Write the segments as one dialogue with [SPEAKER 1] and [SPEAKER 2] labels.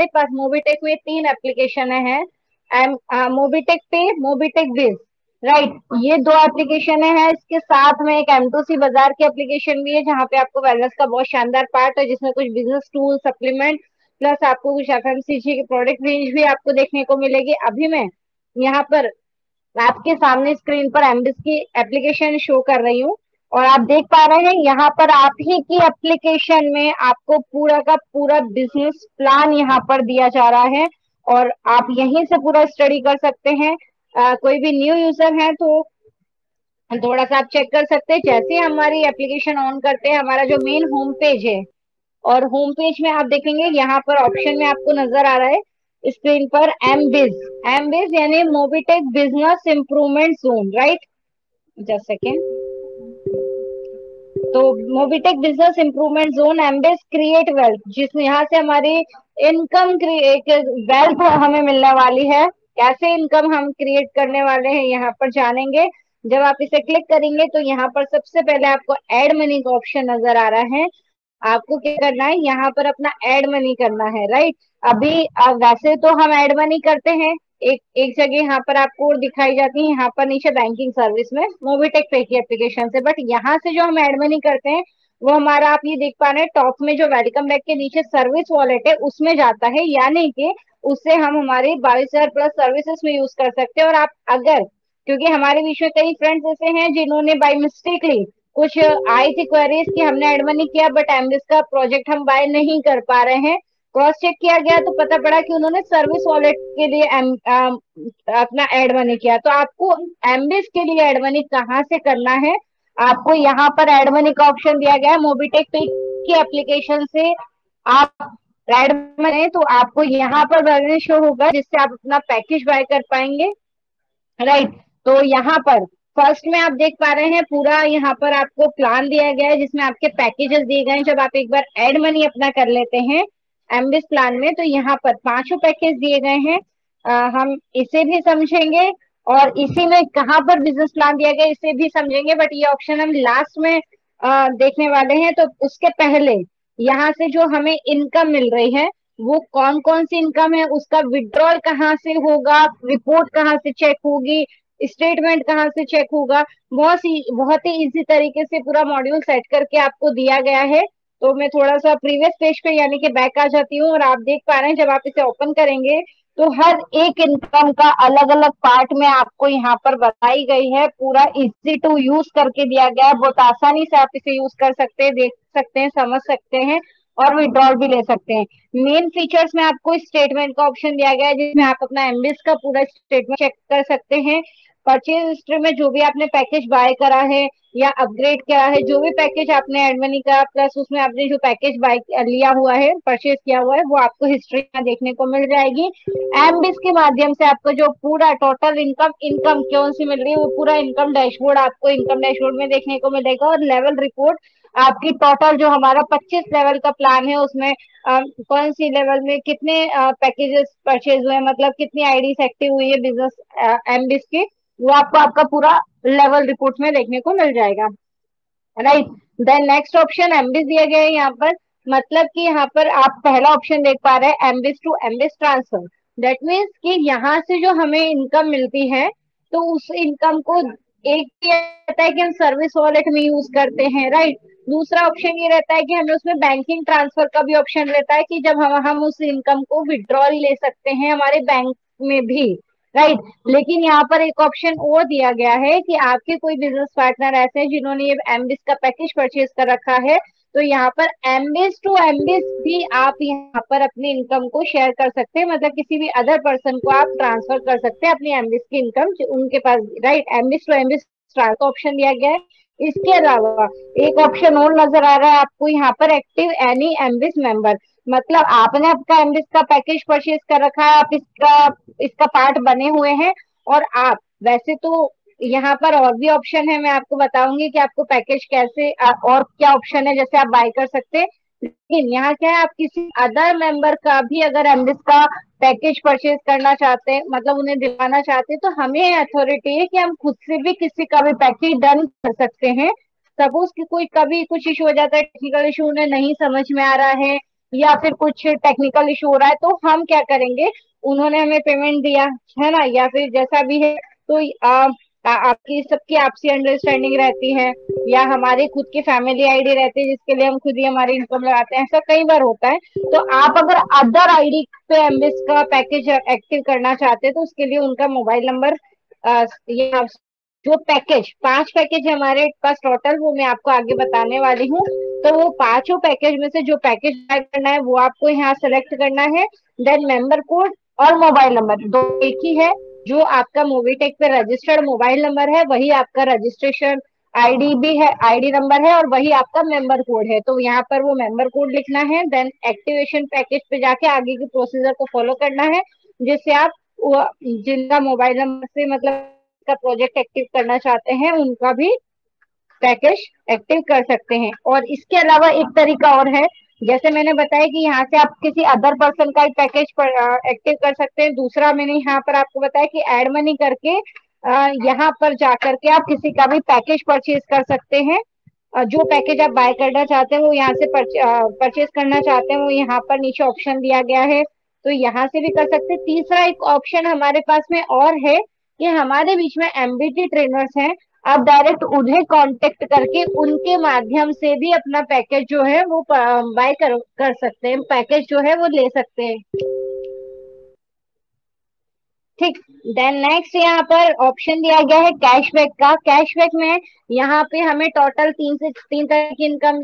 [SPEAKER 1] हमारे पास मोबिटेक में 3 एप्लीकेशन है, मोबिटेक पे, मोबिटेक बिज, राइट। ये 2 एप्लीकेशन है। इसके साथ में एक M2C बाजार की एप्लीकेशन भी है, जहाँ पे आपको वेलनेस का बहुत शानदार पार्ट है, जिसमें कुछ बिजनेस टूल, सप्लीमेंट, प्लस आपको कुछ FMCG की प्रोडक्ट रेंज भी आपको देखने को मिलेगी। अभी मैं यहाँ पर आपके सामने स्क्रीन पर एमबिस की एप्लीकेशन शो कर रही हूँ, और आप देख पा रहे हैं यहाँ पर आप ही की एप्लीकेशन में आपको पूरा का पूरा बिजनेस प्लान यहाँ पर दिया जा रहा है, और आप यहीं से पूरा स्टडी कर सकते हैं। कोई भी न्यू यूजर है तो थोड़ा सा आप चेक कर सकते हैं। जैसे ही हमारी एप्लीकेशन ऑन करते हैं, हमारा जो मेन होम पेज है, और होम पेज में आप देखेंगे यहाँ पर ऑप्शन में आपको नजर आ रहा है स्क्रीन पर एमबिज। एमबिज यानी Mobitech business improvement zone, right. Just second. तो Mobitech business improvement zone, MBiz create wealth, जिसमें यहाँ से हमारी इनकम एक वेल्थ हमें मिलने वाली है। कैसे इनकम हम क्रिएट करने वाले हैं यहाँ पर जानेंगे। जब आप इसे क्लिक करेंगे तो यहाँ पर सबसे पहले आपको एड मनी का ऑप्शन नजर आ रहा है। आपको क्या करना है, यहाँ पर अपना एड मनी करना है, राइट। अभी वैसे तो हम एड मनी करते हैं, एक एक जगह यहाँ पर आपको दिखाई जाती है, यहाँ पर नीचे बैंकिंग सर्विस में मोबिटेक पे की एप्लीकेशन से। बट यहाँ से जो हम एड मनी करते हैं वो हमारा, आप ये देख पा रहे हैं टॉप में जो वेलकम बैक के नीचे सर्विस वॉलेट है उसमें जाता है, यानी कि उससे हम हमारे 22,000 प्लस सर्विसेज में यूज कर सकते हैं। और आप अगर, क्योंकि हमारे बीच में कई फ्रेंड्स ऐसे हैं जिन्होंने बाई मिस्टेकली कुछ आई थी क्वेरीज कि हमने एड मनी किया बट एमबिस का प्रोजेक्ट हम बाय नहीं कर पा रहे हैं, क्रॉस चेक किया गया तो पता पड़ा कि उन्होंने सर्विस वॉलेट के लिए अपना एड मनी किया। तो आपको एमबिस के लिए एड मनी कहाँ से करना है, आपको यहाँ पर एड मनी का ऑप्शन दिया गया है। मोबिटेक पे की एप्लीकेशन से आप एड मनी, तो आपको यहाँ पर बैलेंस शो होगा जिससे आप अपना पैकेज बाय कर पाएंगे, राइट। तो यहाँ पर फर्स्ट में आप देख पा रहे हैं पूरा यहाँ पर आपको प्लान दिया गया है, जिसमें आपके पैकेजेस दिए गए हैं। जब आप एक बार एड मनी अपना कर लेते हैं एमबिस प्लान में, तो यहाँ पर 5 पैकेज दिए गए हैं। हम इसे भी समझेंगे, और इसी में कहाँ पर बिजनेस प्लान दिया गया इसे भी समझेंगे, बट ये ऑप्शन हम लास्ट में देखने वाले हैं। तो उसके पहले यहाँ से जो हमें इनकम मिल रही है वो कौन कौन सी इनकम है, उसका विड्रॉल कहाँ से होगा, रिपोर्ट कहाँ से चेक होगी, स्टेटमेंट कहाँ से चेक होगा, बहुत ही इजी तरीके से पूरा मॉड्यूल सेट करके आपको दिया गया है। तो मैं थोड़ा सा प्रीवियस पेज पे यानी कि बैक आ जाती हूँ, और आप देख पा रहे हैं जब आप इसे ओपन करेंगे तो हर एक इनकम का अलग अलग पार्ट में आपको यहाँ पर बताई गई है। पूरा इजी टू यूज करके दिया गया है, बहुत आसानी से आप इसे यूज कर सकते हैं, देख सकते हैं, समझ सकते हैं, और विड्रॉल भी ले सकते हैं। मेन फीचर्स में आपको स्टेटमेंट का ऑप्शन दिया गया है, जिसमें आप अपना एमबिस का पूरा स्टेटमेंट चेक कर सकते हैं। परचेज हिस्ट्री में जो भी आपने पैकेज बाय करा है या अपग्रेड करा है, जो भी पैकेज आपने एड मनी का, प्लस उसमें आपने जो पैकेज बाय लिया हुआ है, परचेज किया हुआ है, वो आपको हिस्ट्री में देखने को मिल जाएगी। एमबिस के माध्यम से आपको जो पूरा टोटल इनकम इनकम कौन सी मिल रही है वो पूरा इनकम डैशबोर्ड आपको इनकम डैशबोर्ड में देखने को मिलेगा, और लेवल रिपोर्ट आपकी टोटल जो हमारा 25 लेवल का प्लान है उसमें कौन सी लेवल में कितने पैकेजेस परचेज हुए, मतलब कितनी आईडीज एक्टिव हुई है बिजनेस एमबिस की, वो आपको आपका पूरा लेवल रिपोर्ट में देखने को मिल जाएगा, राइट। देन नेक्स्ट ऑप्शन एमबिस दिया गया है यहाँ पर, मतलब कि यहाँ पर आप पहला ऑप्शन देख पा रहे हैं एमबिस टू एमबिस ट्रांसफर। दैट मीन्स कि यहाँ से जो हमें इनकम मिलती है तो उस इनकम को, एक ये रहता है कि हम सर्विस वॉलेट में यूज करते हैं, राइट। दूसरा ऑप्शन ये रहता है कि हमें उसमें बैंकिंग ट्रांसफर का भी ऑप्शन रहता है कि जब हम उस इनकम को विड्रॉल ले सकते हैं हमारे बैंक में भी, राइट। लेकिन यहाँ पर एक ऑप्शन और दिया गया है कि आपके कोई बिजनेस पार्टनर ऐसे हैं जिन्होंने ये एमबिस का पैकेज परचेज कर रखा है, तो यहाँ पर एमबिस टू एमबिस भी आप यहाँ पर अपनी इनकम को शेयर कर सकते हैं, मतलब किसी भी अदर पर्सन को आप ट्रांसफर कर सकते हैं अपनी एमबिस की इनकम उनके पास, राइट। एमबिस टू एमबिस ट्रांसफर ऑप्शन दिया गया है। इसके अलावा एक ऑप्शन और नजर आ रहा है आपको यहाँ पर, एक्टिव एनी एमबिस मेंबर, मतलब आपने आपका एमबिस का पैकेज परचेज कर रखा है, आप इसका पार्ट बने हुए हैं, और आप वैसे तो यहाँ पर और भी ऑप्शन है, मैं आपको बताऊंगी कि आपको पैकेज कैसे और क्या ऑप्शन है जैसे आप बाय कर सकते हैं। लेकिन यहाँ क्या है, आप किसी अदर मेंबर का भी अगर एमबिस का पैकेज परचेज करना चाहते हैं, मतलब उन्हें दिलाना चाहते हैं, तो हमें अथॉरिटी है कि हम खुद से भी किसी का भी पैकेज डन कर सकते हैं। सपोज कि कोई कभी कुछ इशू हो जाता है, टेक्निकल इशू उन्हें नहीं समझ में आ रहा है, या फिर कुछ टेक्निकल इशू हो रहा है, तो हम क्या करेंगे, उन्होंने हमें पेमेंट दिया है ना, या फिर जैसा भी है, तो आपकी सबकी आपसी अंडरस्टैंडिंग रहती है, या हमारी खुद की फैमिली आईडी रहती है जिसके लिए हम खुद ही हमारी इनकम लगाते हैं, ऐसा कई बार होता है। तो आप अगर अदर आईडी पे एमबीएस का पैकेज एक्टिव करना चाहते हैं, तो उसके लिए उनका मोबाइल नंबर, या जो पैकेज, 5 पैकेज है हमारे पास टोटल, वो मैं आपको आगे बताने वाली हूँ। तो वो पांचों पैकेज में से जो पैकेज बाय करना है वो आपको यहाँ सेलेक्ट करना है। देन मेंबर कोड और मोबाइल नंबर दो एक ही है। जो आपका मोबीटेक पे रजिस्टर्ड मोबाइल नंबर है वही आपका रजिस्ट्रेशन आईडी भी है, आईडी नंबर है, और वही आपका मेंबर कोड है। तो यहाँ पर वो मेंबर कोड लिखना है, देन एक्टिवेशन पैकेज पे जाके आगे की प्रोसीजर को फॉलो करना है, जिससे आप जिनका मोबाइल नंबर से मतलब का प्रोजेक्ट एक्टिव करना चाहते हैं उनका भी पैकेज एक्टिव कर सकते हैं। और इसके अलावा एक तरीका और है, जैसे मैंने बताया कि यहाँ से आप किसी अदर पर्सन का पैकेज पर एक्टिव कर सकते हैं। दूसरा मैंने यहाँ पर आपको बताया कि एड मनी करके यहाँ पर जाकर के आप किसी का भी पैकेज परचेज कर सकते हैं। जो पैकेज आप बाय करना चाहते हैं वो यहाँ से परचेज करना चाहते हैं वो यहाँ पर नीचे ऑप्शन दिया गया है, तो यहाँ से भी कर सकते हैं। तीसरा एक ऑप्शन हमारे पास में और है कि हमारे बीच में एमबीटी ट्रेनर्स हैं, आप डायरेक्ट उन्हें कांटेक्ट करके उनके माध्यम से भी अपना पैकेज जो है वो बाय कर सकते हैं, पैकेज जो है वो ले सकते हैं। ठीक। देन नेक्स्ट यहाँ पर ऑप्शन दिया गया है कैशबैक का। कैशबैक में यहाँ पे हमें टोटल 3 तरह की इनकम,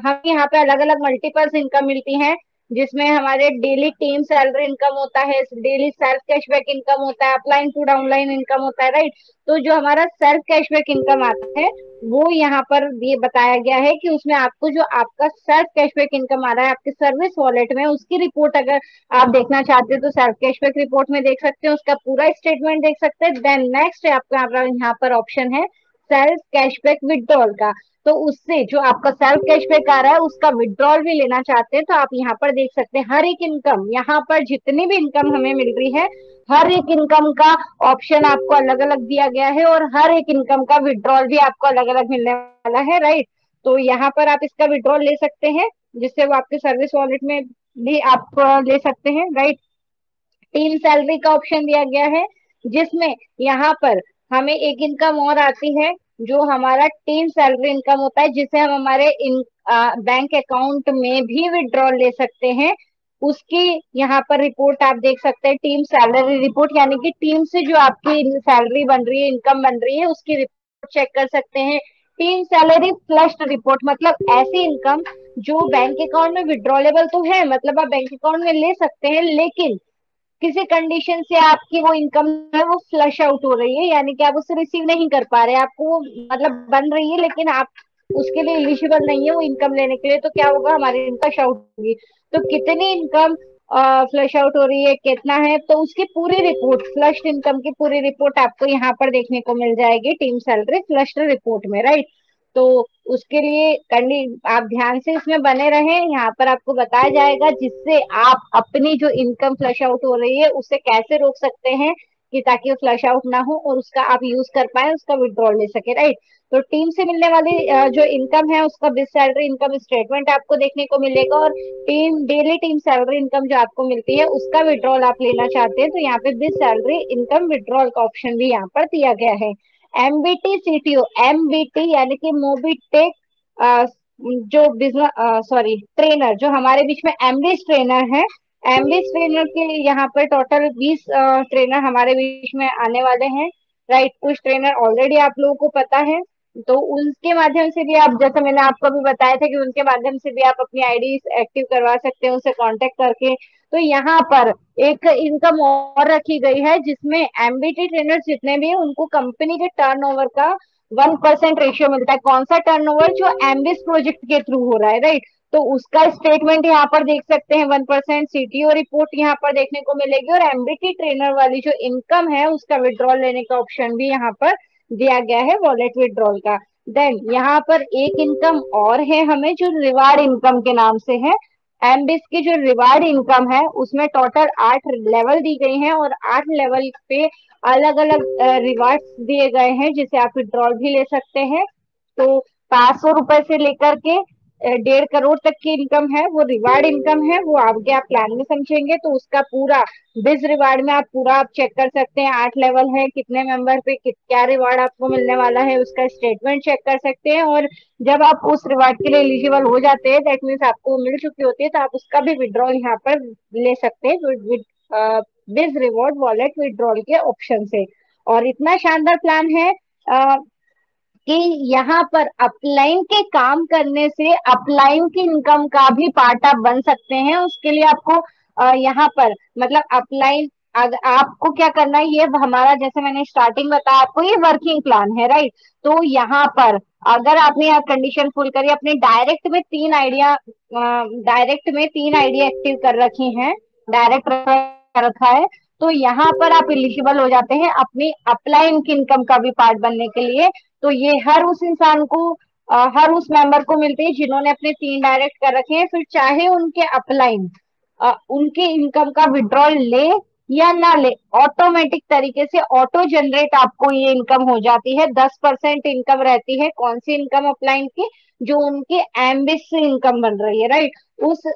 [SPEAKER 1] हम यहाँ पे अलग अलग मल्टीपल्स इनकम मिलती है, जिसमें हमारे डेली टीम सैलरी इनकम होता है, डेली सेल्फ कैशबैक इनकम होता है, अपलाइन टू डाउनलाइन इनकम होता है, राइट। तो जो हमारा सेल्फ कैशबैक इनकम आता है वो यहाँ पर ये बताया गया है कि उसमें आपको जो आपका सेल्फ कैशबैक इनकम आ रहा है आपके सर्विस वॉलेट में, उसकी रिपोर्ट अगर आप देखना चाहते हो तो सेल्फ कैशबैक रिपोर्ट में देख सकते हैं, उसका पूरा स्टेटमेंट देख सकते हैं। देन नेक्स्ट आपका यहाँ पर ऑप्शन है सेल्फ कैशबैक विड्रॉल का। तो उससे जो आपका सेल्फ कैशबैक आ रहा है उसका विड्रॉल भी लेना चाहते हैं तो आप यहाँ पर देख सकते हैं। हर एक इनकम, यहाँ पर जितनी भी इनकम हमें मिल रही है, हर एक इनकम का ऑप्शन आपको अलग अलग दिया गया है, और हर एक इनकम का विड्रॉल भी आपको अलग अलग मिलने वाला है, राइट। तो यहाँ पर आप इसका विड्रॉल ले सकते हैं, जिससे वो आपके सर्विस वॉलेट में भी आप ले सकते हैं, राइट। टीम सैलरी का ऑप्शन दिया गया है, जिसमें यहाँ पर हमें एक इनकम और आती है जो हमारा टीम सैलरी इनकम होता है, जिसे हम हमारे बैंक अकाउंट में भी विड्रॉल ले सकते हैं। उसकी यहाँ पर रिपोर्ट आप देख सकते हैं, टीम सैलरी रिपोर्ट, यानी कि टीम से जो आपकी सैलरी बन रही है, इनकम बन रही है, उसकी रिपोर्ट चेक कर सकते हैं। टीम सैलरी फ्लश्ड रिपोर्ट मतलब ऐसी इनकम जो बैंक अकाउंट में विड्रॉलेबल तो है, मतलब आप बैंक अकाउंट में ले सकते हैं, लेकिन किसी कंडीशन से आपकी वो इनकम है वो फ्लश आउट हो रही है, यानी कि आप उसे रिसीव नहीं कर पा रहे, आपको वो मतलब बन रही है लेकिन आप उसके लिए एलिजिबल नहीं है वो इनकम लेने के लिए, तो क्या होगा, हमारी इनकम फ्लश आउट होगी। तो कितनी इनकम फ्लश आउट हो रही है, कितना है, तो उसकी पूरी रिपोर्ट, फ्लश इनकम की पूरी रिपोर्ट आपको यहाँ पर देखने को मिल जाएगी टीम सैलरी फ्लश रिपोर्ट में, राइट। तो उसके लिए आप ध्यान से इसमें बने रहें, यहाँ पर आपको बताया जाएगा जिससे आप अपनी जो इनकम फ्लश आउट हो रही है उसे कैसे रोक सकते हैं कि ताकि वो फ्लश आउट ना हो और उसका आप यूज कर पाए, उसका विड्रॉल ले सके, राइट। तो टीम से मिलने वाली जो इनकम है उसका बिस सैलरी इनकम स्टेटमेंट आपको देखने को मिलेगा, और डेली टीम सैलरी इनकम जो आपको मिलती है उसका विड्रॉल आप लेना चाहते हैं तो यहाँ पे बिस सैलरी इनकम विड्रॉल का ऑप्शन भी यहाँ पर दिया गया है। एमबीटी सीटीओ, एमबीटी यानी कि मोबीटेक जो बिजनेस, सॉरी ट्रेनर, जो हमारे बीच में एमबीएस ट्रेनर है, एमबीएस ट्रेनर के यहाँ पर टोटल 20 ट्रेनर हमारे बीच में आने वाले हैं, राइट। कुछ ट्रेनर ऑलरेडी आप लोगों को पता है, तो उनके माध्यम से भी आप, जैसे मैंने आपको भी बताया था कि उनके माध्यम से भी आप अपनी आईडी एक्टिव करवा सकते हैं उनसे कांटेक्ट करके। तो यहाँ पर एक इनकम और रखी गई है जिसमें एमबीटी ट्रेनर जितने भी हैं उनको कंपनी के टर्नओवर का 1% रेशियो मिलता है। कौन सा टर्नओवर, जो एमबीएस प्रोजेक्ट के थ्रू हो रहा है, राइट। तो उसका स्टेटमेंट यहाँ पर देख सकते हैं, 1% सीटीओ रिपोर्ट यहाँ पर देखने को मिलेगी, और एमबीटी ट्रेनर वाली जो इनकम है उसका विड्रॉल लेने का ऑप्शन भी यहाँ पर दिया गया है, वॉलेट विड्रॉल का। देन यहाँ पर एक इनकम और है हमें जो रिवार्ड इनकम के नाम से है। एमबीएस की जो रिवार्ड इनकम है उसमें टोटल 8 लेवल दी गई हैं, और 8 लेवल पे अलग अलग रिवार्ड्स दिए गए हैं जिसे आप विड्रॉल भी ले सकते हैं। तो 500 रुपए से लेकर के 1.5 करोड़ तक की इनकम है, वो रिवार्ड इनकम है, वो आगे आप प्लान में समझेंगे तो उसका पूरा बिज रिवार्ड में आप पूरा आप चेक कर सकते हैं। 8 लेवल है, कितने मेंबर पे क्या रिवार्ड आपको मिलने वाला है उसका स्टेटमेंट चेक कर सकते हैं। और जब आप उस रिवार्ड के लिए एलिजिबल हो जाते हैं, दैट मीन्स आपको मिल चुकी होती है, तो आप उसका भी विड्रॉल यहाँ पर ले सकते हैं बिज रिवॉर्ड वॉलेट विड्रॉल के ऑप्शन से। और इतना शानदार प्लान है कि यहाँ पर अपलाइन के काम करने से अपलाइन की इनकम का भी पार्ट आप बन सकते हैं। उसके लिए आपको यहाँ पर मतलब अपलाइन आपको क्या करना है, ये हमारा जैसे मैंने स्टार्टिंग बताया आपको, ये वर्किंग प्लान है, राइट। तो यहाँ पर अगर आपने यहाँ कंडीशन फुल करी, अपने डायरेक्ट में 3 आइडिया एक्टिव कर रखी हैं, डायरेक्ट कर रखा है, तो यहाँ पर आप एलिजिबल हो जाते हैं अपनी अपलाइन की इनकम का भी पार्ट बनने के लिए। तो ये हर उस इंसान को हर उस मेंबर को मिलते हैं जिन्होंने अपने 3 डायरेक्ट कर रखे हैं, फिर चाहे उनके अपलाइन उनके इनकम का विड्रॉल ले या ना ले, ऑटोमेटिक तरीके से ऑटो जनरेट आपको ये इनकम हो जाती है। 10% इनकम रहती है, कौन सी इनकम अपलाइन की, जो उनके एम्बिस से इनकम बन रही है, राइट।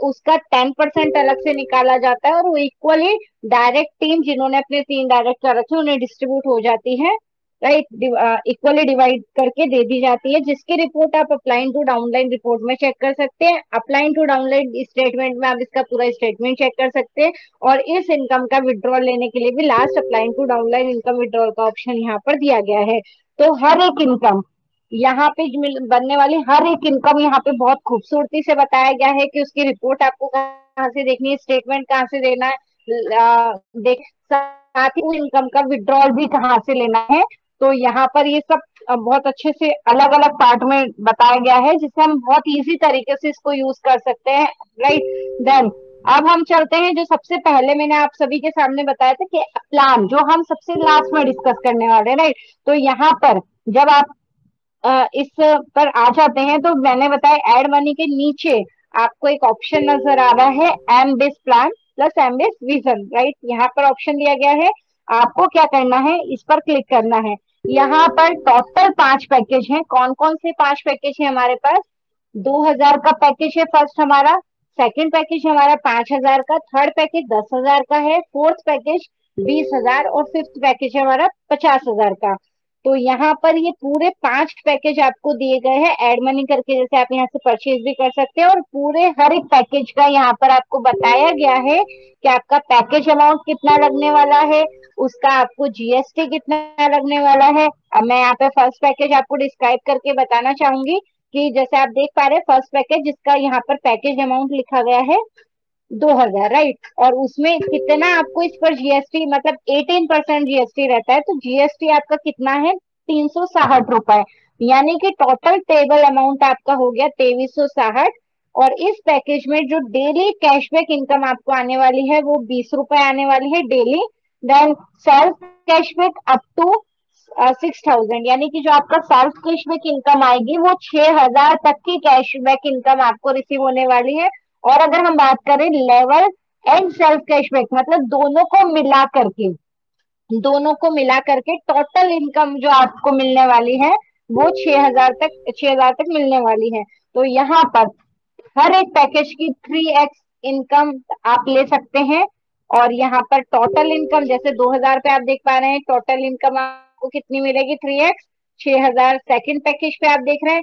[SPEAKER 1] उसका 10% अलग से निकाला जाता है और वो इक्वली डायरेक्ट टीम जिन्होंने अपने 3 डायरेक्ट कर रखे उन्हें डिस्ट्रीब्यूट हो जाती है, राइट। इक्वली डिवाइड करके दे दी जाती है, जिसकी रिपोर्ट आप अपलाइन टू डाउनलाइन रिपोर्ट में चेक कर सकते हैं। अपलाइन टू डाउनलाइन स्टेटमेंट में आप इसका पूरा स्टेटमेंट चेक कर सकते हैं। और इस इनकम का विड्रॉल लेने के लिए भी last upline to downline income withdrawal का ऑप्शन यहाँ पर दिया गया है। तो हर एक इनकम यहाँ पे बनने वाली हर एक इनकम यहाँ पे बहुत खूबसूरती से बताया गया है कि उसकी रिपोर्ट आपको कहाँ से देखनी है, स्टेटमेंट कहाँ से देना है, देख साथ ही इनकम का विड्रॉल भी कहाँ से लेना है। तो यहाँ पर ये सब बहुत अच्छे से अलग अलग पार्ट में बताया गया है, जिससे हम बहुत इजी तरीके से इसको यूज कर सकते हैं, राइट। देन अब हम चलते हैं, जो सबसे पहले मैंने आप सभी के सामने बताया था कि प्लान, जो हम सबसे लास्ट में डिस्कस करने वाले हैं, राइट। तो यहाँ पर जब आप इस पर आ जाते हैं, तो मैंने बताया एड मनी के नीचे आपको एक ऑप्शन नजर आ रहा है, M base plan plus M base vision, right. यहाँ पर ऑप्शन दिया गया है, आपको क्या करना है, इस पर क्लिक करना है। यहाँ पर टोटल 5 पैकेज हैं। कौन कौन से 5 पैकेज है हमारे पास? 2,000 का पैकेज है फर्स्ट हमारा, सेकंड पैकेज हमारा 5,000 का, थर्ड पैकेज 10,000 का है, फोर्थ पैकेज 20,000 और फिफ्थ पैकेज है हमारा 50,000 का। तो यहाँ पर ये पूरे 5 पैकेज आपको दिए गए हैं एड मनी करके, जैसे आप यहाँ से परचेज भी कर सकते हैं। और पूरे हर एक पैकेज का यहाँ पर आपको बताया गया है कि आपका पैकेज अमाउंट कितना लगने वाला है, उसका आपको जीएसटी कितना लगने वाला है। अब मैं यहाँ पे फर्स्ट पैकेज आपको डिस्क्राइब करके बताना चाहूंगी कि जैसे आप देख पा रहे हैं, फर्स्ट पैकेज जिसका यहाँ पर पैकेज अमाउंट लिखा गया है 2,000, राइट। और उसमें कितना आपको इस पर जीएसटी, मतलब 18% जीएसटी रहता है, तो जीएसटी आपका कितना है? 360 रुपए, यानी कि टोटल टेबल अमाउंट आपका हो गया 2360। और इस पैकेज में जो डेली कैशबैक इनकम आपको आने वाली है वो 20 रुपए आने वाली है daily. Then self cashback up to 6,000, यानी कि जो आपका सेल्फ कैशबैक इनकम आएगी वो 6,000 तक की कैशबैक इनकम आपको रिसीव होने वाली है। और अगर हम बात करें लेवल एंड सेल्फ कैशबैक, मतलब दोनों को मिला करके टोटल इनकम जो आपको मिलने वाली है वो 6,000 तक मिलने वाली है। तो यहाँ पर हर एक पैकेज की 3x इनकम आप ले सकते हैं। और यहाँ पर टोटल इनकम जैसे 2,000 पे आप देख पा रहे हैं, टोटल इनकम आपको कितनी मिलेगी? 3x 6,000। सेकंड पैकेज पे आप देख रहे हैं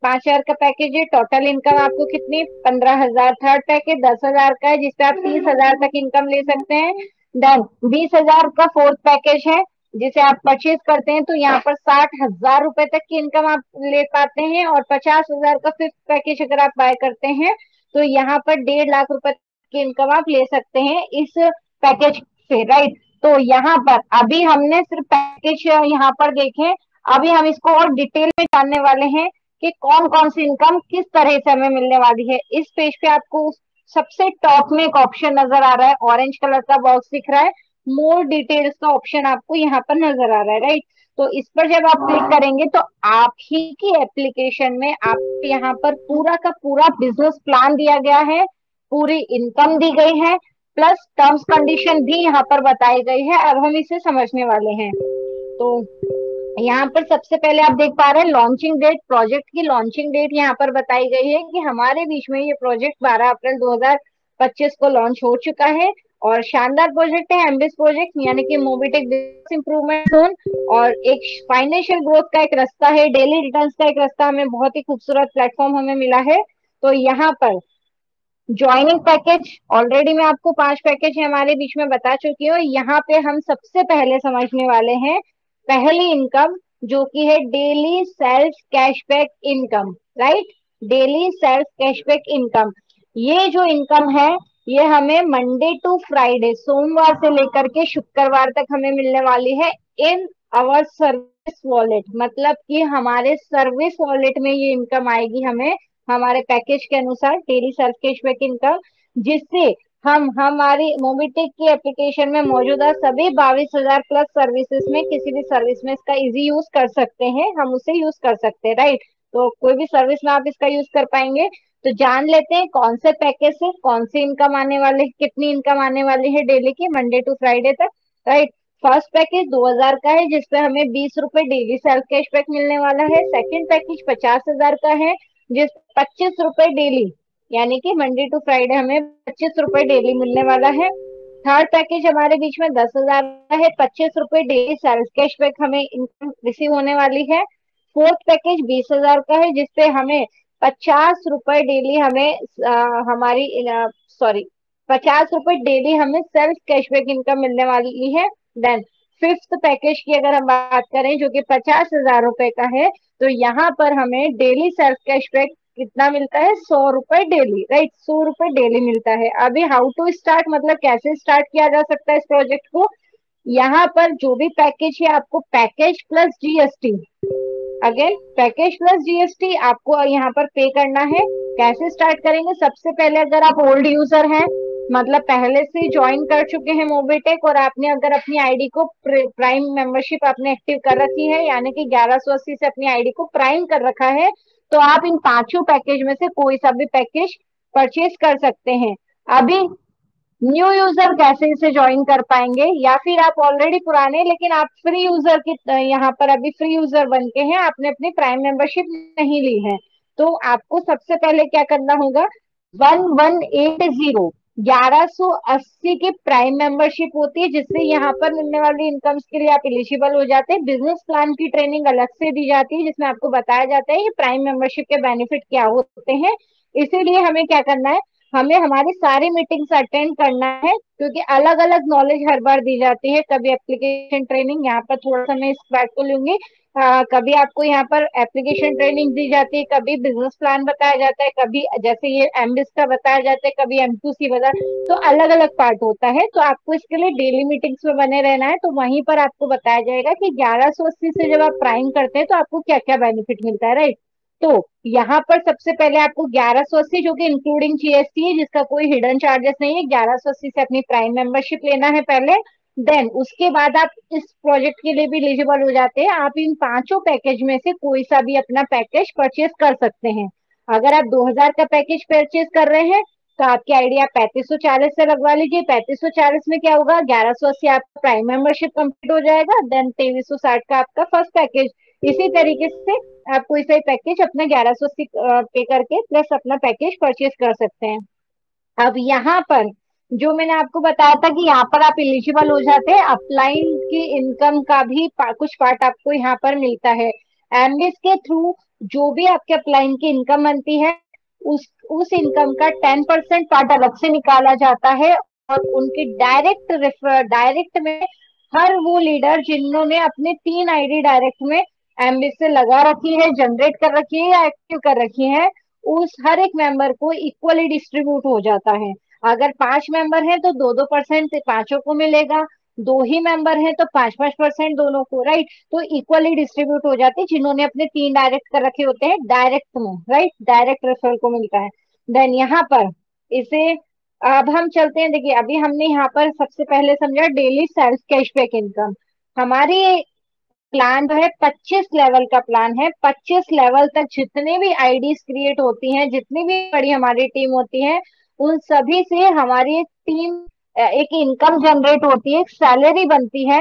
[SPEAKER 1] 5,000 का पैकेज है, टोटल इनकम आपको कितनी? 15,000। थर्ड पैकेज 10,000 का है, जिसपे आप 30,000 तक इनकम ले सकते हैं। देन 20,000 का फोर्थ पैकेज है, जिसे आप परचेज करते हैं तो यहाँ पर 60,000 रुपए तक की इनकम आप ले पाते हैं। और 50,000 का फिफ्थ पैकेज अगर आप बाय करते हैं तो यहाँ पर 1.5 लाख रुपए की इनकम आप ले सकते हैं इस पैकेज से, राइट। तो यहाँ पर अभी हमने सिर्फ पैकेज यहाँ पर देखे, अभी हम इसको और डिटेल में जानने वाले हैं कि कौन कौन सी इनकम किस तरह से हमें मिलने वाली है। इस पेज पे आपको सबसे टॉप में एक ऑप्शन नजर आ रहा है, ऑरेंज कलर का बॉक्स दिख रहा है, मोर डिटेल्स का ऑप्शन आपको यहाँ पर नजर आ रहा है, राइट। तो इस पर जब आप क्लिक करेंगे तो आप ही की एप्लीकेशन में आपको यहाँ पर पूरा का पूरा बिजनेस प्लान दिया गया है, पूरी इनकम दी गई है, प्लस टर्म्स कंडीशन भी यहाँ पर बताई गई है। अब हम इसे समझने वाले हैं। तो यहाँ पर सबसे पहले आप देख पा रहे हैं लॉन्चिंग डेट, प्रोजेक्ट की लॉन्चिंग डेट यहाँ पर बताई गई है कि हमारे बीच में ये प्रोजेक्ट 12 अप्रैल 2025 को लॉन्च हो चुका है। और शानदार प्रोजेक्ट है एमबीएस प्रोजेक्ट, यानी कि मोबिटेक बिजनेस इंप्रूवमेंट जोन। और एक फाइनेंशियल ग्रोथ का एक रास्ता है, डेली रिटर्न्स का एक रास्ता, हमें बहुत ही खूबसूरत प्लेटफॉर्म हमें मिला है। तो यहाँ पर ज्वाइनिंग पैकेज, ऑलरेडी मैं आपको 5 पैकेज हमारे बीच में बता चुकी हूँ। यहाँ पे हम सबसे पहले समझने वाले हैं पहली इनकम, जो कि है daily self cashback income. Right, daily self cashback income. ये जो इनकम है ये हमें मंडे टू फ्राइडे, सोमवार से लेकर के शुक्रवार तक हमें मिलने वाली है इन आवर सर्विस वॉलेट। मतलब कि हमारे सर्विस वॉलेट में ये इनकम आएगी हमें हमारे पैकेज के अनुसार, डेली सेल्फ कैशबैक इनकम, जिससे हम हमारी मोबिटेक की एप्लीकेशन में मौजूदा सभी 22,000 प्लस सर्विसेज में किसी भी सर्विस में इसका इजी यूज कर सकते हैं, हम उसे यूज कर सकते हैं। राइट, तो कोई भी सर्विस में आप इसका यूज कर पाएंगे। तो जान लेते हैं कौन से पैकेज से कौन सी इनकम आने वाले, कितनी इनकम आने वाली है डेली की, मंडे टू फ्राइडे तक। राइट, फर्स्ट पैकेज 2,000 का है, जिसपे हमें 20 रुपए डेली सेल्फ कैशबैक मिलने वाला है। सेकंड पैकेज 50,000 का है, जिस 25 रुपए डेली, यानी कि मंडे टू फ्राइडे हमें 25 रुपए डेली मिलने वाला है। थर्ड पैकेज हमारे बीच में 10,000 का है, 25 रुपए डेली सेल्फ कैशबैक हमें इनकम रिसीव होने वाली है। फोर्थ पैकेज 20,000 का है, जिसपे हमें 50 रुपए डेली हमें हमारी सॉरी 50 रुपए डेली हमें सेल्फ कैशबैक इनकम मिलने वाली है। देन फिफ्थ पैकेज की अगर हम बात करें जो कि 50,000 रुपए का है, तो यहाँ पर हमें डेली सेल्फ कैशबैक कितना मिलता है, 100 रुपए डेली। राइट, 100 रुपए डेली मिलता है। अभी हाउ टू स्टार्ट, मतलब कैसे स्टार्ट किया जा सकता है इस प्रोजेक्ट को। यहाँ पर जो भी पैकेज है आपको package plus GST, again package plus GST आपको यहाँ पर पे करना है। कैसे स्टार्ट करेंगे, सबसे पहले अगर आप ओल्ड यूजर हैं, मतलब पहले से ज्वाइन कर चुके हैं मोबिटेक, और आपने अगर अपनी आईडी को प्राइम मेंबरशिप आपने एक्टिव कर रखी है, यानी कि 1180 से अपनी आईडी को प्राइम कर रखा है, तो आप इन पांचों पैकेज में से कोई सा भी पैकेज परचेज कर सकते हैं। अभी न्यू यूजर कैसे इसे ज्वाइन कर पाएंगे, या फिर आप ऑलरेडी पुराने लेकिन आप फ्री यूजर की यहाँ पर अभी फ्री यूजर बन के हैं, आपने अपनी प्राइम मेंबरशिप नहीं ली है, तो आपको सबसे पहले क्या करना होगा, 1180 1180 की प्राइम मेंबरशिप होती है, जिससे यहाँ पर मिलने वाली इनकम्स के लिए आप एलिजिबल हो जाते हैं। बिजनेस प्लान की ट्रेनिंग अलग से दी जाती है, जिसमें आपको बताया जाता है कि प्राइम मेंबरशिप के बेनिफिट क्या होते हैं। इसीलिए हमें क्या करना है, हमें हमारी सारी मीटिंग्स अटेंड करना है, क्योंकि अलग अलग नॉलेज हर बार दी जाती है। कभी एप्लीकेशन ट्रेनिंग, यहाँ पर थोड़ा सा मैं इस बात को लूंगी, कभी आपको यहाँ पर एप्लीकेशन ट्रेनिंग दी जाती है, कभी बिजनेस प्लान बताया जाता है, कभी जैसे ये एमबीएस का बताया जाता है, कभी एम2सी बताया, तो अलग अलग पार्ट होता है। तो आपको इसके लिए डेली मीटिंग्स में बने रहना है, तो वहीं पर आपको बताया जाएगा कि 1180 से जब आप प्राइम करते हैं तो आपको क्या क्या बेनिफिट मिलता है। राइट, तो यहाँ पर सबसे पहले आपको 1180, जो कि इंक्लूडिंग जीएसटी है, जिसका कोई हिडन चार्जेस नहीं है, 1180 से अपनी प्राइम मेंबरशिप लेना है पहले। देन उसके बाद आप इस प्रोजेक्ट के लिए भी एलिजिबल हो जाते हैं। आप इन पांचों पैकेज में से कोई सा भी अपना पैकेज परचेज कर सकते हैं। अगर आप 2,000 का पैकेज परचेज कर रहे हैं, तो आपकी आईडी आप 3540 से लगवा लीजिए। 3540 में क्या होगा, 1180 आपका प्राइम मेंबरशिप कंप्लीट हो जाएगा, देन 2360 का आपका फर्स्ट पैकेज। इसी तरीके से आप कोई सा पैकेज अपना 1180 पे करके प्लस अपना पैकेज परचेज कर सकते हैं। अब यहाँ पर जो मैंने आपको बताया था कि यहाँ पर आप एलिजिबल हो जाते हैं, अपलाइन की इनकम का भी कुछ पार्ट आपको यहाँ पर मिलता है। एमबीएस के थ्रू जो भी आपके अपलाइन की इनकम बनती है, उस इनकम का 10% पार्ट अलग से निकाला जाता है, और उनकी डायरेक्ट में हर वो लीडर जिन्होंने अपने 3 आईडी डायरेक्ट में एमबीएस से लगा रखी है, जनरेट कर रखी है या एक्टिव कर रखी है, उस हर एक मेंबर को इक्वली डिस्ट्रीब्यूट हो जाता है। अगर 5 मेंबर हैं तो 2-2% पांचों को मिलेगा, 2 ही मेंबर हैं तो 5-5% दोनों को। राइट, तो इक्वली डिस्ट्रीब्यूट हो जाते हैं जिन्होंने अपने 3 डायरेक्ट कर रखे होते हैं डायरेक्ट में। राइट, डायरेक्ट रेफरल को मिलता है। देन यहाँ पर इसे अब हम चलते हैं, देखिए अभी हमने यहाँ पर सबसे पहले समझा डेली सेल्फ कैशबैक इनकम। हमारी प्लान जो है 25 लेवल का प्लान है। 25 लेवल तक जितने भी आईडीज क्रिएट होती हैं, जितनी भी बड़ी हमारी टीम होती है, उन सभी से हमारी एक टीम एक इनकम जनरेट होती है, एक सैलरी बनती है।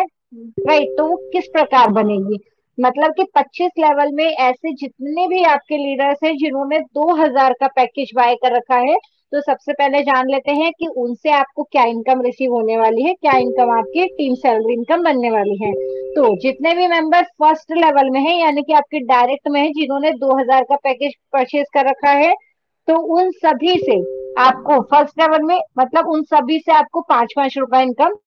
[SPEAKER 1] राइट, तो वो किस प्रकार बनेगी, मतलब कि 25 लेवल में ऐसे जितने भी आपके लीडर्स हैं जिन्होंने 2000 का पैकेज बाय कर रखा है, तो सबसे पहले जान लेते हैं कि उनसे आपको क्या इनकम रिसीव होने वाली है, क्या इनकम आपकी टीम सैलरी इनकम बनने वाली है। तो जितने भी मेंबर फर्स्ट लेवल में है, यानी कि आपके डायरेक्ट में है, जिन्होंने 2000 का पैकेज परचेज कर रखा है, तो उन सभी से आपको फर्स्ट लेवल में, मतलब उन सभी से आपको 5-5 रुपए इनकम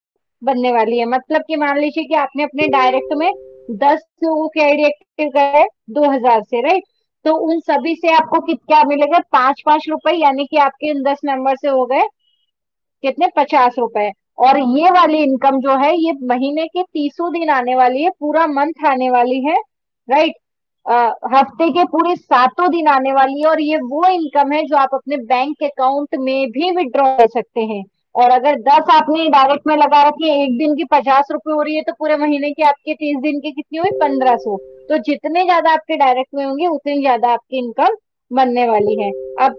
[SPEAKER 1] बनने वाली है। मतलब कि मान लीजिए कि आपने अपने डायरेक्ट में 10 लोगों की आईडी एक्टिव करे 2000 से, राइट। तो उन सभी से आपको क्या मिलेगा, 5-5 रुपए, यानी कि आपके इन 10 मेंबर से हो गए कितने, 50 रुपए। और ये वाली इनकम जो है ये महीने के 30 दिन आने वाली है, पूरा मंथ आने वाली है, राइट। हफ्ते के पूरे 7 दिन आने वाली है। और ये वो इनकम है जो आप अपने बैंक अकाउंट में भी विड्रॉ कर सकते हैं। और अगर 10 आपने डायरेक्ट में लगा रखी है, एक दिन की 50 रुपए हो रही है, तो पूरे महीने की आपके 30 दिन की कितनी हुई, 1500। तो जितने ज्यादा आपके डायरेक्ट में होंगे उतनी ज्यादा आपकी इनकम बनने वाली है। अब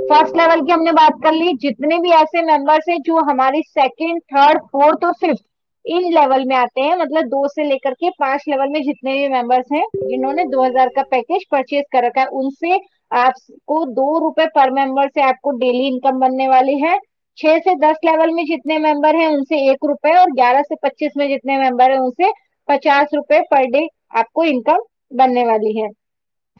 [SPEAKER 1] फर्स्ट लेवल की हमने बात कर ली। जितने भी ऐसे मेंबर्स हैं जो हमारी सेकंड, थर्ड, फोर्थ और फिफ्थ इन लेवल में आते हैं, मतलब 2 से लेकर के 5 लेवल में जितने भी मेंबर्स हैं जिन्होंने 2000 का पैकेज परचेज कर रखा है, उनसे आपको 2 रुपए पर मेंबर से आपको डेली इनकम बनने वाली है। 6 से 10 लेवल में जितने मेंबर हैं उनसे 1 रुपए, और 11 से 25 में जितने मेंबर हैं उनसे 50 रुपए पर डे आपको इनकम बनने वाली है।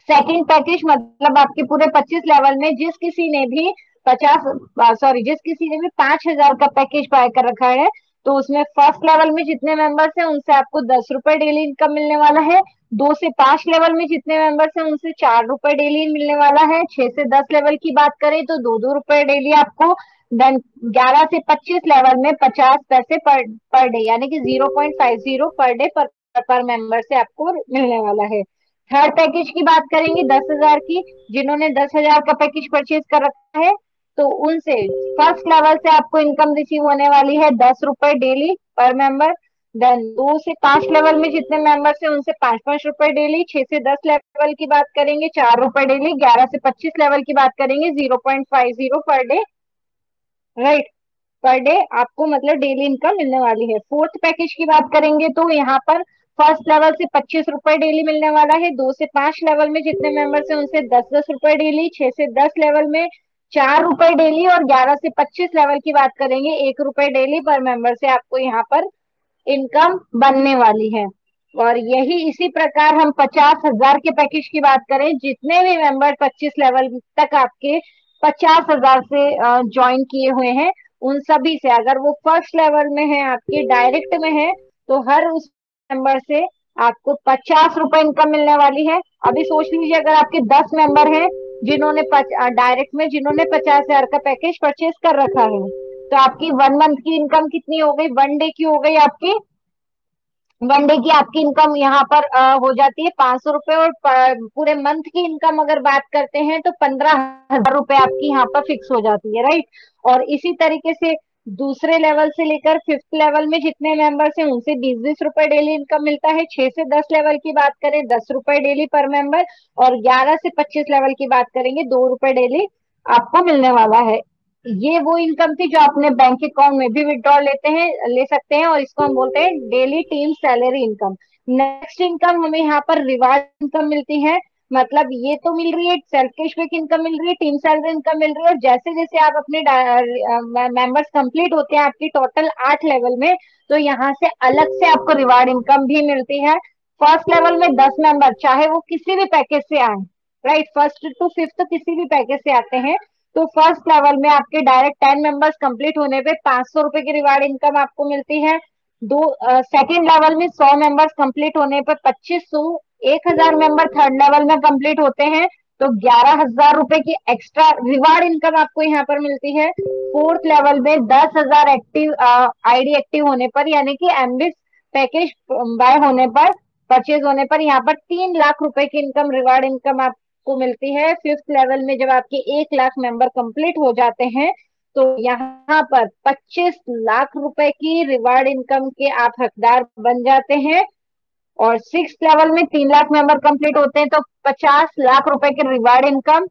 [SPEAKER 1] सेकंड पैकेज मतलब आपके पूरे 25 लेवल में जिस किसी ने भी 5,000 का पैकेज बाय कर रखा है, तो उसमें फर्स्ट लेवल में जितने मेंबर्स हैं उनसे आपको 10 रुपए डेली इनकम मिलने वाला है। 2 से 5 लेवल में जितने मेंबर्स हैं उनसे 4 रुपए डेली मिलने वाला है। 6 से 10 लेवल की बात करें तो 2-2 रुपए डेली आपको। देन 11 से 25 लेवल में 50 पैसे पर डे, यानी कि 0.50 पर डे पर मेंबर से आपको मिलने वाला है। थर्ड पैकेज की बात करेंगे 10,000 की, जिन्होंने 10,000 का पैकेज परचेज कर रखा है, तो उनसे फर्स्ट लेवल से आपको इनकम रिसीव होने वाली है 10 रुपए डेली पर मेंबर। देन 2 से 5 लेवल में जितने मेंबर्स हैं उनसे 5-5 रुपए डेली। 6 से 10 लेवल की बात करेंगे 4 रुपए डेली। 11 से 25 लेवल की बात करेंगे 0.50 per day, right. Per day आपको मतलब डेली इनकम मिलने वाली है। फोर्थ पैकेज की बात करेंगे तो यहाँ पर फर्स्ट लेवल से 25 रुपए डेली मिलने वाला है। 2 से 5 लेवल में जितने मेंबर्स हैं उनसे 10-10 रुपए डेली। 6 से 10 लेवल में 4 रुपए डेली। और 11 से 25 लेवल की बात करेंगे 1 रुपए डेली पर मेंबर से आपको यहाँ पर इनकम बनने वाली है। और यही इसी प्रकार हम 50,000 के पैकेज की बात करें, जितने भी मेंबर 25 लेवल तक आपके 50,000 से ज्वाइन किए हुए हैं, उन सभी से अगर वो फर्स्ट लेवल में है, आपके डायरेक्ट में है, तो हर उस मेंबर से आपको 50 रुपए इनकम मिलने वाली है। अभी सोच लीजिए अगर आपके 10 मेंबर हैं जिन्होंने डायरेक्ट में जिन्होंने 50,000 का पैकेज परचेज कर रखा है, तो आपकी 1 मंथ की इनकम कितनी हो गई, 1 डे की हो गई आपकी। 1 डे की आपकी इनकम यहाँ पर हो जाती है 500 रुपए। और पूरे मंथ की इनकम अगर बात करते हैं तो 15,000 रुपए आपकी यहाँ पर फिक्स हो जाती है, राइट। और इसी तरीके से दूसरे लेवल से लेकर फिफ्थ लेवल में जितने मेंबर्स हैं उनसे 20-20 रुपए डेली इनकम मिलता है। 6 से 10 लेवल की बात करें 10 रुपए डेली पर मेंबर। और 11 से 25 लेवल की बात करेंगे 2 रुपए डेली आपको मिलने वाला है। ये वो इनकम थी जो अपने बैंक अकाउंट में भी विड्रॉ ले सकते हैं, और इसको हम बोलते हैं daily team salary income. Next income हमें यहाँ पर रिवार्ड इनकम मिलती है। मतलब ये तो मिल रही है, सेल्फ कैशबैक इनकम मिल रही है, टीम सैलरी इनकम मिल रही है। और जैसे जैसे आप अपने मेंबर्स कंप्लीट होते हैं आपकी टोटल 8 लेवल में, तो यहाँ से अलग से आपको रिवार्ड इनकम भी मिलती है। फर्स्ट लेवल में 10 मेंबर चाहे वो किसी भी पैकेज से आए, राइट, फर्स्ट टू फिफ्थ किसी भी पैकेज से आते हैं, तो फर्स्ट लेवल में आपके डायरेक्ट 10 मेंबर्स कंप्लीट होने पे 500 रुपए की रिवार्ड इनकम आपको मिलती है। दो सेकेंड लेवल में 100 मेंबर्स कंप्लीट होने पे 2500। 1,000 मेंबर थर्ड लेवल में कंप्लीट होते हैं तो 11,000 रुपए की एक्स्ट्रा रिवार्ड इनकम आपको यहाँ पर मिलती है। फोर्थ लेवल में 10,000 एक्टिव आईडी एक्टिव होने पर, यानी कि एमबीस पैकेज बाय होने पर, परचेज होने पर, यहाँ पर 3 लाख रुपए की इनकम रिवार्ड इनकम को मिलती है। फिफ्थ लेवल में जब आपके 1 लाख मेंबर कंप्लीट हो जाते हैं, तो यहाँ पर 25 लाख रुपए की रिवार्ड इनकम के आप हकदार बन जाते हैं। और सिक्स लेवल में 3 लाख मेंबर कंप्लीट होते हैं तो 50 लाख रुपए के रिवार्ड इनकम।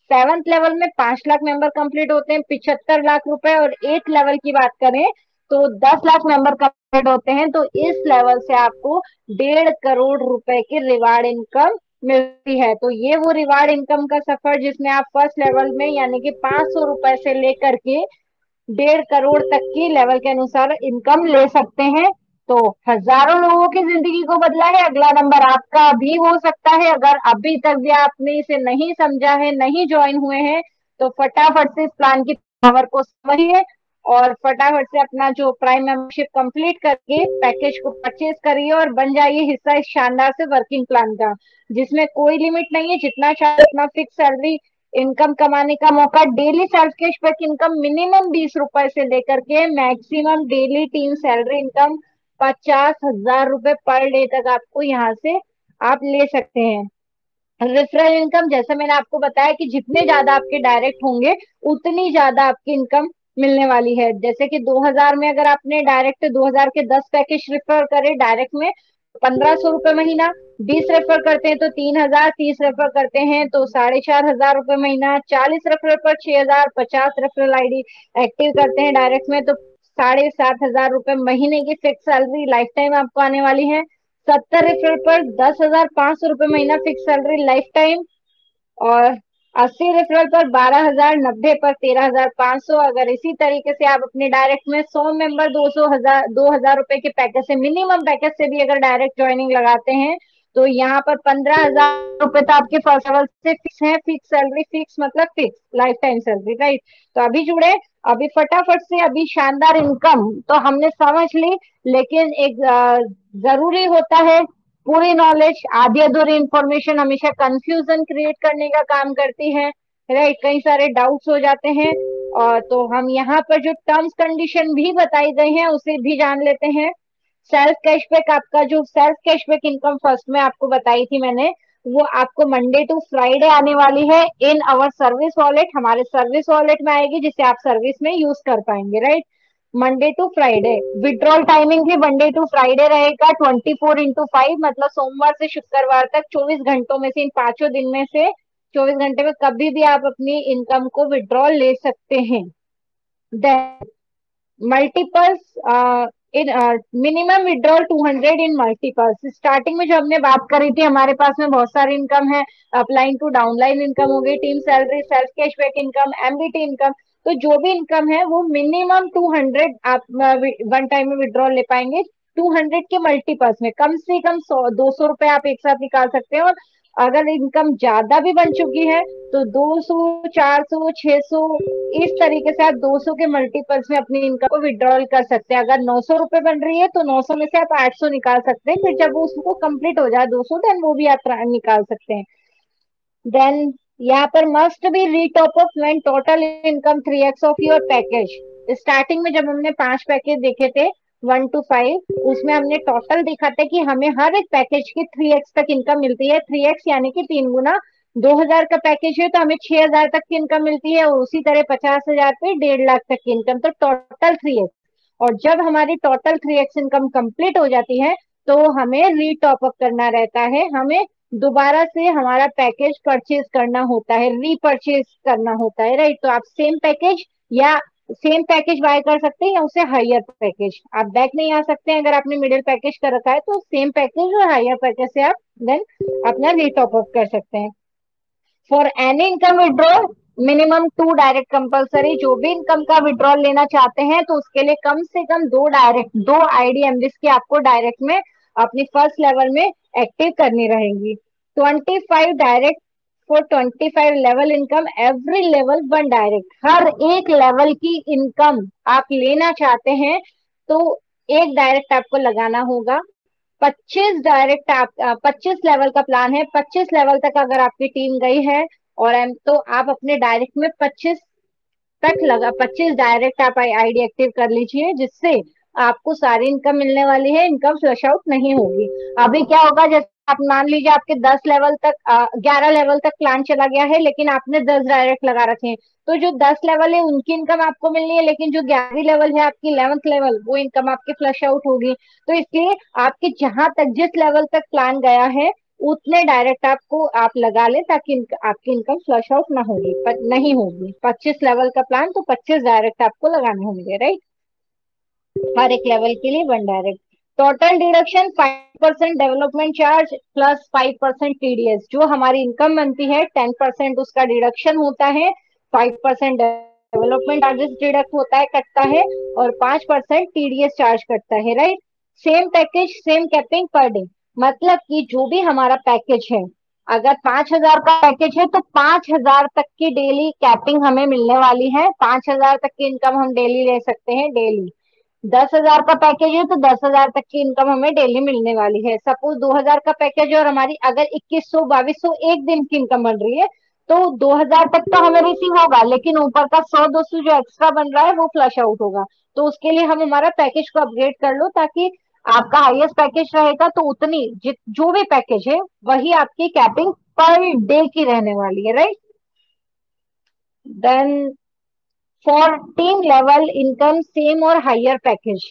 [SPEAKER 1] सेवंथ लेवल में 5 लाख मेंबर कंप्लीट होते हैं 75 लाख रुपए। और एट लेवल की बात करें तो 10 लाख मेंबर कंप्लीट होते हैं तो इस लेवल से आपको 1.5 करोड़ रुपए की रिवार्ड इनकम मिलती है। तो ये वो रिवार्ड इनकम का सफर जिसमें आप फर्स्ट लेवल में यानी कि 500 रुपए से लेकर के 1.5 करोड़ तक की लेवल के अनुसार इनकम ले सकते हैं। तो हजारों लोगों की जिंदगी को बदला है। अगला नंबर आपका भी हो सकता है। अगर अभी तक भी आपने इसे नहीं समझा है, नहीं ज्वाइन हुए हैं, तो फटाफट से इस प्लान की पावर को समझिए और फटाफट से अपना जो प्राइम मेंबरशिप कंप्लीट करके पैकेज को परचेज करिए और बन जाइए हिस्सा इस शानदार से वर्किंग प्लान का, जिसमें कोई लिमिट नहीं है। जितना चाहे उतना फिक्स सैलरी इनकम कमाने का मौका, daily self cashback income minimum 20 रुपए से लेकर के maximum daily team salary income 50,000 रुपए पर डे तक आपको यहाँ से आप ले सकते हैं। रेफरल इनकम, जैसे मैंने आपको बताया कि जितने ज्यादा आपके डायरेक्ट होंगे उतनी ज्यादा आपकी इनकम मिलने वाली है। जैसे कि 2000 में अगर आपने डायरेक्ट 2000 के 10 पैकेज रेफर करे डायरेक्ट में 1500 रुपए महीना, 20 रेफर करते हैं तो 3000, 30 रेफर करते हैं तो 4500 रुपए महीना, 40 रेफर पर 6000, 50 रेफरल आईडी एक्टिव करते हैं डायरेक्ट में तो 7500 रुपए महीने की फिक्स सैलरी लाइफ टाइम आपको आने वाली है। 70 रेफरल पर 10,500 रुपए महीना फिक्स सैलरी लाइफ टाइम, और 80 रेफरल पर 12,000, 90 पर 13,500। अगर इसी तरीके से आप अपने डायरेक्ट में 100 मेंबर 2,000 रुपए के पैकेज से, मिनिमम पैकेज से भी अगर डायरेक्ट ज्वाइनिंग लगाते हैं तो यहाँ पर 15,000 रुपए तो आपके फर्स्ट लेवल से फिक्स है। फिक्स सैलरी, फिक्स मतलब fix life time salary, right. तो अभी जुड़े, अभी फटाफट से, अभी शानदार इनकम तो हमने समझ ली, लेकिन एक जरूरी होता है पूरी नॉलेज। आधी अधूरी इंफॉर्मेशन हमेशा कंफ्यूजन क्रिएट करने का काम करती है, राइट। कई सारे डाउट्स हो जाते हैं। और तो हम यहाँ पर जो टर्म्स कंडीशन भी बताई गई हैं उसे भी जान लेते हैं। सेल्फ कैशबैक, आपका जो सेल्फ कैशबैक इनकम फर्स्ट में आपको बताई थी मैंने, वो आपको मंडे टू फ्राइडे आने वाली है इन आवर सर्विस वॉलेट, हमारे सर्विस वॉलेट में आएगी जिसे आप सर्विस में यूज कर पाएंगे, right. Monday to Friday withdrawal timing भी मंडे टू फ्राइडे रहेगा 24x5, मतलब सोमवार से शुक्रवार तक 24 घंटों में से, इन 5 दिन में से 24 घंटे में कभी भी आप अपनी इनकम को विड्रॉल ले सकते हैं। Multiples in minimum withdrawal 200 in multiples. Starting में जो हमने बात करी थी, हमारे पास में बहुत सारी इनकम है। अपलाइन टू डाउनलाइन इनकम हो गई, team salary, self cashback income, MBT income. तो जो भी इनकम है वो मिनिमम 200 आप वन टाइम में विड्रॉल ले पाएंगे। 200 के मल्टीपल्स में कम से कम 100-200 रुपए आप एक साथ निकाल सकते हैं। और अगर इनकम ज्यादा भी बन चुकी है तो 200, 400, 600, इस तरीके से आप 200 के मल्टीपल्स में अपनी इनकम को विड्रॉल कर सकते हैं। अगर 900 रुपए बन रही है तो 900 में से आप 800 निकाल सकते हैं। फिर जब वो उसको कंप्लीट हो जाए 200, देन वो भी आप निकाल सकते हैं। देन यहाँ पर must be retop of when total income 3x of your package. Starting में जब हमने 5 पैकेज देखे थे 1 to 5, उसमें हमने टोटल देखा था कि हमें हर एक पैकेज की 3x तक इनकम मिलती है। 3x यानी कि 3 गुना। 2,000 का पैकेज है तो हमें 6,000 तक की इनकम मिलती है, और उसी तरह 50,000 पे 1.5 लाख तक की इनकम, तो टोटल 3x। और जब हमारी टोटल 3x इनकम कंप्लीट हो जाती है तो हमें रीटॉप अप करना रहता है, हमें दोबारा से हमारा पैकेज परचेज करना होता है, रीपरचेज करना होता है, राइट। तो आप सेम पैकेज या सेम पैकेज बाय कर सकते हैं या उससे हायर पैकेज, आप बैक नहीं आ सकते हैं। अगर आपने मिडिल पैकेज कर रखा है तो सेम पैकेज और हायर पैकेज से आप देन अपना रीटॉप अप कर सकते हैं। For any income withdrawal minimum 2 direct compulsory. जो भी इनकम का विड्रॉल लेना चाहते हैं तो उसके लिए कम से कम 2 आईडी एमबीस की आपको डायरेक्ट में अपनी फर्स्ट लेवल में एक्टिव करनी रहेंगी। 25 direct for 25 level income, every level 1 direct. हर एक लेवल की इनकम आप लेना चाहते हैं तो एक डायरेक्ट आपको लगाना होगा। 25 लेवल का प्लान है। 25 लेवल तक अगर आपकी टीम गई है और तो आप अपने डायरेक्ट में 25 डायरेक्ट आप आईडी एक्टिव कर लीजिए, जिससे आपको सारी इनकम मिलने वाली है, इनकम फ्लश आउट नहीं होगी। अभी क्या होगा, जैसे आप मान लीजिए आपके 10 लेवल तक 11 लेवल तक प्लान चला गया है लेकिन आपने 10 डायरेक्ट लगा रखे हैं, तो जो 10 लेवल है उनकी इनकम आपको मिलनी है, लेकिन जो 11वीं लेवल है आपकी 11th लेवल, वो इनकम आपकी फ्लश आउट होगी। तो इसलिए आपके जहां तक जिस लेवल तक प्लान गया है उतने डायरेक्ट आपको आप लगा ले, ताकि आपकी इनकम फ्लश आउट ना होगी, नहीं होगी। 25 लेवल का प्लान तो 25 डायरेक्ट आपको लगाने होंगे, राइट। हर एक लेवल के लिए 1 direct. Total deduction 5% development charge plus 5% TDS. जो हमारी इनकम बनती है 10% उसका डिडक्शन होता है, 5% डेवलपमेंट चार्जेस डिडक्ट होता है, कटता है, और 5% टीडीएस चार्ज कटता है, right. Same package same capping per day. मतलब कि जो भी हमारा पैकेज है, अगर 5,000 का पैकेज है तो 5,000 तक की डेली कैपिंग हमें मिलने वाली है। 5,000 तक की इनकम हम डेली ले सकते हैं, डेली। 10,000 का पैकेज है तो 10,000 तक की इनकम हमें डेली मिलने वाली है। सपोज 2,000 का पैकेज है और हमारी अगर 2100 2200 एक दिन की इनकम बन रही है, तो 2,000 तक का हमें रिसीव होगा, लेकिन ऊपर का 100 200 जो एक्स्ट्रा बन रहा है वो फ्लश आउट होगा। तो उसके लिए हम हमारा पैकेज को अपग्रेड कर लो, ताकि आपका हाईएस्ट पैकेज रहेगा तो उतनी जो भी पैकेज है वही आपकी कैपिंग पर डे की रहने वाली है, right. Then for team level income same और हायर पैकेज।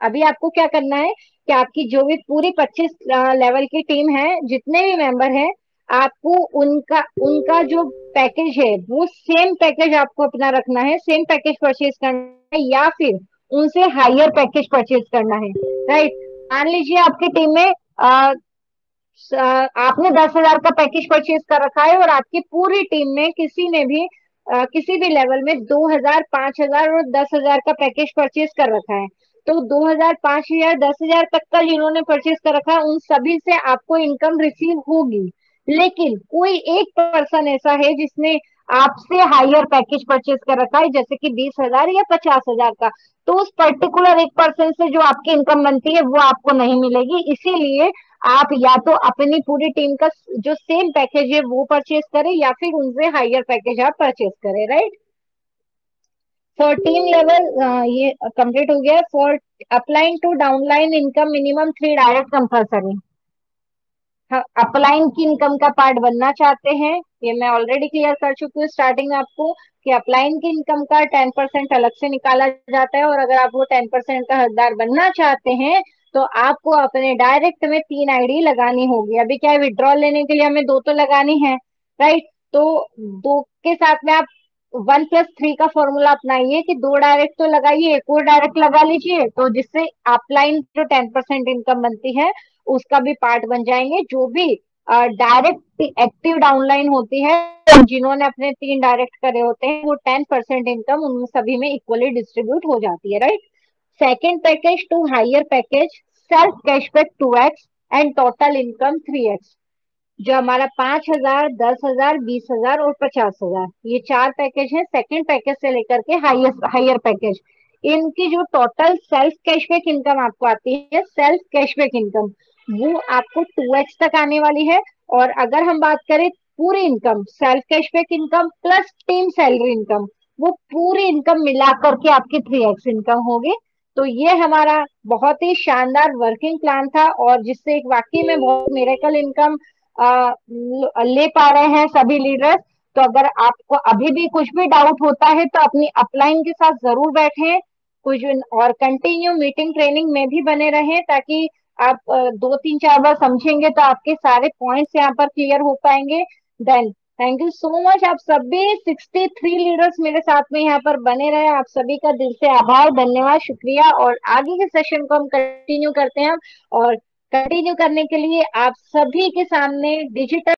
[SPEAKER 1] अभी आपको क्या करना है कि आपकी जो भी पूरी 25 लेवल की टीम है, जितने भी मेंबर हैं, आपको उनका उनका जो पैकेज है वो सेम पैकेज आपको अपना रखना है, सेम पैकेज परचेज करना है, या फिर उनसे हायर पैकेज परचेज करना है, राइट। मान लीजिए आपकी टीम में आपने 10,000 का पैकेज परचेज कर रखा है और आपकी पूरी टीम में किसी ने भी किसी भी लेवल में 2,000 5,000 और 10,000 का पैकेज परचेज कर रखा है। तो 2,000 5,000 10,000 तक का जिन्होंने परचेज कर रखा है उन सभी से आपको इनकम रिसीव होगी। लेकिन कोई एक पर्सन ऐसा है जिसने आपसे हायर पैकेज परचेज कर रखा है, जैसे कि 20,000 या 50,000 का, तो उस पर्टिकुलर एक पर्सन से जो आपकी इनकम बनती है वो आपको नहीं मिलेगी। इसीलिए आप या तो अपनी पूरी टीम का जो सेम पैकेज है वो परचेज करें, या फिर उनसे हायर पैकेज आप परचेज करें, राइट। फॉर टीम लेवल ये कंप्लीट हो गया। For upline to downline income minimum 3 direct compulsory. Upline की इनकम का पार्ट बनना चाहते हैं, ये मैं ऑलरेडी क्लियर कर चुकी हूँ स्टार्टिंग में आपको, कि अपलाइन की इनकम का 10% अलग से निकाला जाता है, और अगर आप वो 10% का हकदार बनना चाहते हैं तो आपको अपने डायरेक्ट में 3 आईडी लगानी होगी। अभी क्या है, विड्रॉल लेने के लिए हमें 2 तो लगानी है, राइट। तो 2 के साथ में आप 1+3 का फॉर्मूला अपनाइए कि 2 डायरेक्ट तो लगाइए, एक और डायरेक्ट लगा लीजिए, तो जिससे अपलाइन जो 10% इनकम बनती है उसका भी पार्ट बन जाएंगे। जो भी डायरेक्ट एक्टिव डाउनलाइन होती है, जिन्होंने अपने 3 डायरेक्ट करे होते हैं, वो 10% इनकम उन सभी में इक्वली डिस्ट्रीब्यूट हो जाती है, right. Second package to higher package, self cashback 2x and total income 3x। जो हमारा 5,000 10,000 20,000 और 50,000, ये 4 पैकेज है, सेकंड पैकेज से लेकर के हायर पैकेज। इनकी जो टोटल सेल्फ कैशबैक इनकम आपको आती है, सेल्फ कैशबैक इनकम, वो आपको 2x तक आने वाली है। और अगर हम बात करें पूरी income, self cashback income plus team salary income, वो पूरी इनकम मिलाकर के आपकी 3x इनकम होगी। तो ये हमारा बहुत ही शानदार वर्किंग प्लान था, और जिससे एक वाकई में बहुत मेरेकल इनकम ले पा रहे हैं सभी लीडर्स। तो अगर आपको अभी भी कुछ भी डाउट होता है तो अपनी अपलाइन के साथ जरूर बैठें, कुछ और कंटिन्यू मीटिंग ट्रेनिंग में भी बने रहें, ताकि आप 2 3 4 बार समझेंगे तो आपके सारे पॉइंट्स यहाँ पर क्लियर हो पाएंगे। Then thank you so much, आप सभी 63 लीडर्स मेरे साथ में यहाँ पर बने रहे, आप सभी का दिल से आभार, धन्यवाद, शुक्रिया। और आगे के सेशन को हम कंटिन्यू करते हैं, और कंटिन्यू करने के लिए आप सभी के सामने डिजिटल